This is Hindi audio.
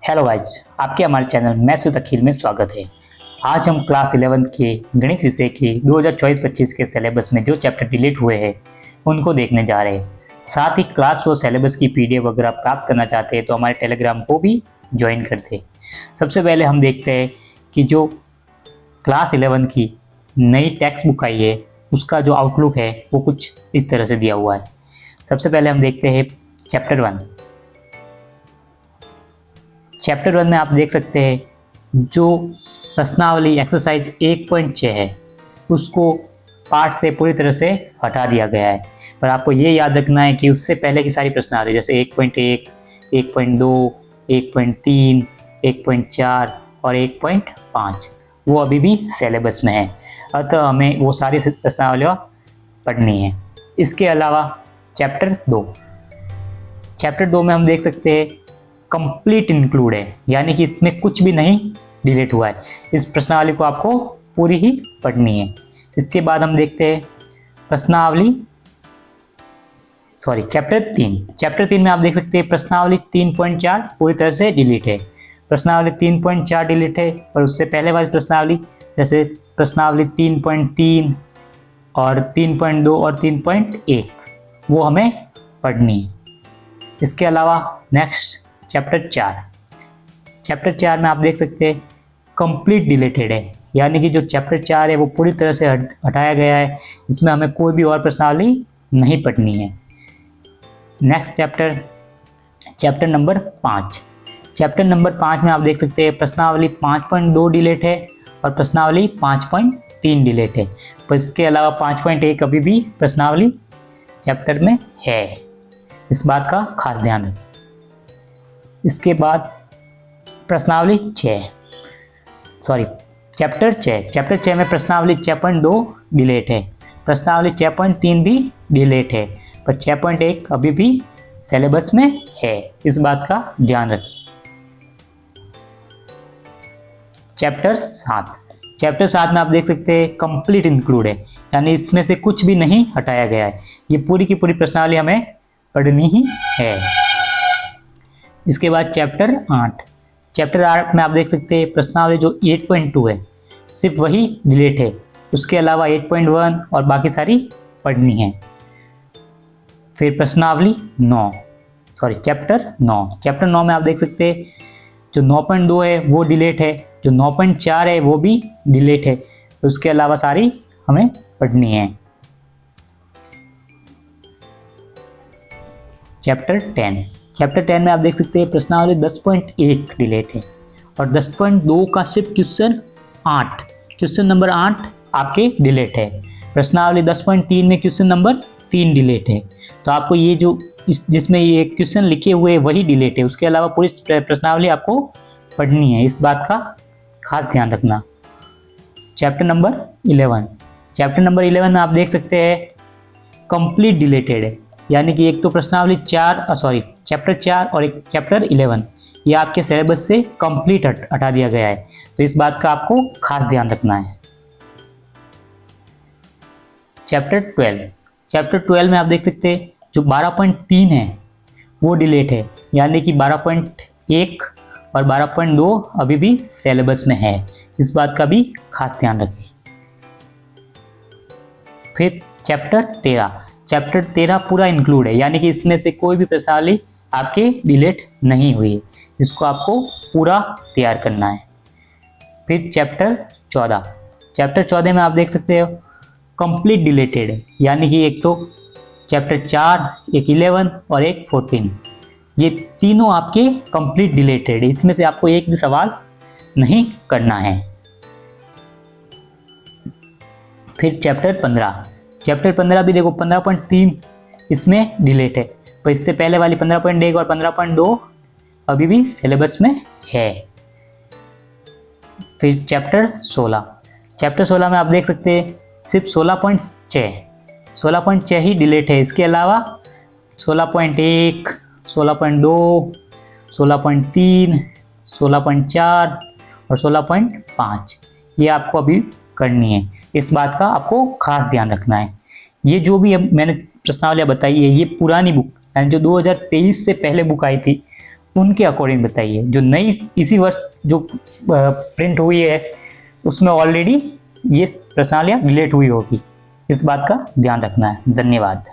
हेलो गाइज, आपके हमारे चैनल मैथ्स विद अखिल में स्वागत है। आज हम क्लास 11 के गणित विषय के 2024-25 के सिलेबस में जो चैप्टर डिलीट हुए हैं उनको देखने जा रहे हैं। साथ ही क्लास 4 सिलेबस की पीडीएफ वगैरह प्राप्त करना चाहते हैं तो हमारे टेलीग्राम को भी ज्वाइन करते हैं। सबसे पहले हम देखते हैं कि जो क्लास 11 की नई टेक्स्ट बुक आई है उसका जो आउटलुक है वो कुछ इस तरह से दिया हुआ है। सबसे पहले हम देखते हैं चैप्टर 1। चैप्टर 1 में आप देख सकते हैं जो प्रश्नावली एक्सरसाइज 1.6 है उसको पार्ट से पूरी तरह से हटा दिया गया है। पर आपको ये याद रखना है कि उससे पहले की सारी प्रश्नावली जैसे 1.1, 1.2, 1.3, 1.4 और 1.5 वो अभी भी सिलेबस में है, अतः हमें वो सारी प्रश्नावलियाँ पढ़नी है। इसके अलावा चैप्टर 2 में हम देख सकते हैं कंप्लीट इंक्लूड है, यानी कि इसमें कुछ भी नहीं डिलीट हुआ है। इस प्रश्नावली को आपको पूरी ही पढ़नी है। इसके बाद हम देखते हैं चैप्टर 3 में आप देख सकते हैं प्रश्नावली 3.4 पूरी तरह से डिलीट है। प्रश्नावली 3.4 डिलीट है, पर उससे पहले वाली प्रश्नावली जैसे प्रश्नावली 3.3 और 3.2 और 3.1 वो हमें पढ़नी है। इसके अलावा नेक्स्ट चैप्टर 4 में आप देख सकते हैं कंप्लीट डिलीटेड है, यानी कि जो चैप्टर 4 है वो पूरी तरह से हटाया गया है। इसमें हमें कोई भी और प्रश्नावली नहीं पढ़नी है। Next chapter number 5। Chapter number 5 में आप देख सकते हैं प्रश्नावली 5.2 डिलीट है और प्रश्नावली 5.3 डिलीट है, पर इसके अलावा 5.1 अभी भी प्रश्नावली चैप्टर में है। इस बात का खास ध्यान रखें। इसके बाद चैप्टर 6 में प्रश्नावली 6.2 डिलीट है, प्रश्नावली 6.3 भी डिलीट है, पर 6.1 अभी भी सिलेबस में है। इस बात का ध्यान रखें। चैप्टर 7 में आप देख सकते हैं कंप्लीट इंक्लूड है, यानी इसमेमें से कुछ भी नहीं हटाया गया है। ये पूरी की पूरी प्रश्नावली हमें पढ़नी ही है। इसके बाद चैप्टर 8 में आप देख सकते हैं प्रश्नावली जो 8.2 है सिर्फ वही डिलीट है, उसके अलावा 8.1 और बाकी सारी पढ़नी है। फिर प्रश्नावली चैप्टर 9 में आप देख सकते हैं जो 9.2 है वो डिलीट है, जो 9.4 है वो भी डिलीट है, उसके अलावा सारी हमें पढ़नी है। चैप्टर 10 में आप देख सकते हैं प्रश्नावली 10.1 डिलीट है और 10.2 का सिर्फ क्वेश्चन नंबर 8 आपके डिलीट है। प्रश्नावली 10.3 में क्वेश्चन नंबर 3 डिलीट है। तो आपको ये जो जिसमें ये क्वेश्चन लिखे हुए हैं वही डिलीट है, उसके अलावा पूरी प्रश्नावली आपको पढ़नी है। इस बात का खास ध्यान रखना। चैप्टर नंबर 11 में आप देख सकते हैं कंप्लीट डिलीटेड है, यानी कि एक तो प्रश्नावली चैप्टर 4 और एक चैप्टर 11 ये आपके सिलेबस से कंप्लीट हटा दिया गया है, तो इस बात का आपको खास ध्यान रखना है। चैप्टर 12 में आप देख सकते हैं जो 12.3 है वो डिलीट है, यानी कि 12.1 और 12.2 अभी भी सिलेबस में है। इस बात का भी खास ध्यान रखें। फिर चैप्टर 13 पूरा इंक्लूड है, यानी कि इसमें से कोई भी प्रश्नावली आपके डिलीट नहीं हुई है, इसको आपको पूरा तैयार करना है। फिर चैप्टर 14 में आप देख सकते हो कंप्लीट डिलीटेड है, यानी कि एक तो चैप्टर 4, एक 11 और एक 14 ये तीनों आपके कंप्लीट डिलीटेड है, इसमें से आपको एक भी सवाल नहीं करना है। फिर चैप्टर 15 भी देखो 15.3 इसमें डिलीट है, पर इससे पहले वाली 15.1 और 15.2 अभी भी सिलेबस में है। फिर चैप्टर 16 में आप देख सकते हैं सिर्फ 16.6 ही डिलीट है, इसके अलावा 16.1, 16.2, 16.3, 16.4 और 16.5 ये आपको अभी करनी है। इस बात का आपको खास ध्यान रखना है। ये जो भी अब मैंने प्रश्नावलियाँ बताई है ये पुरानी बुक यानी जो 2023 से पहले बुक आई थी उनके अकॉर्डिंग बताइए। जो नई इसी वर्ष जो प्रिंट हुई है उसमें ऑलरेडी ये प्रश्नावलियाँ रिलेट हुई होगी, इस बात का ध्यान रखना है। धन्यवाद।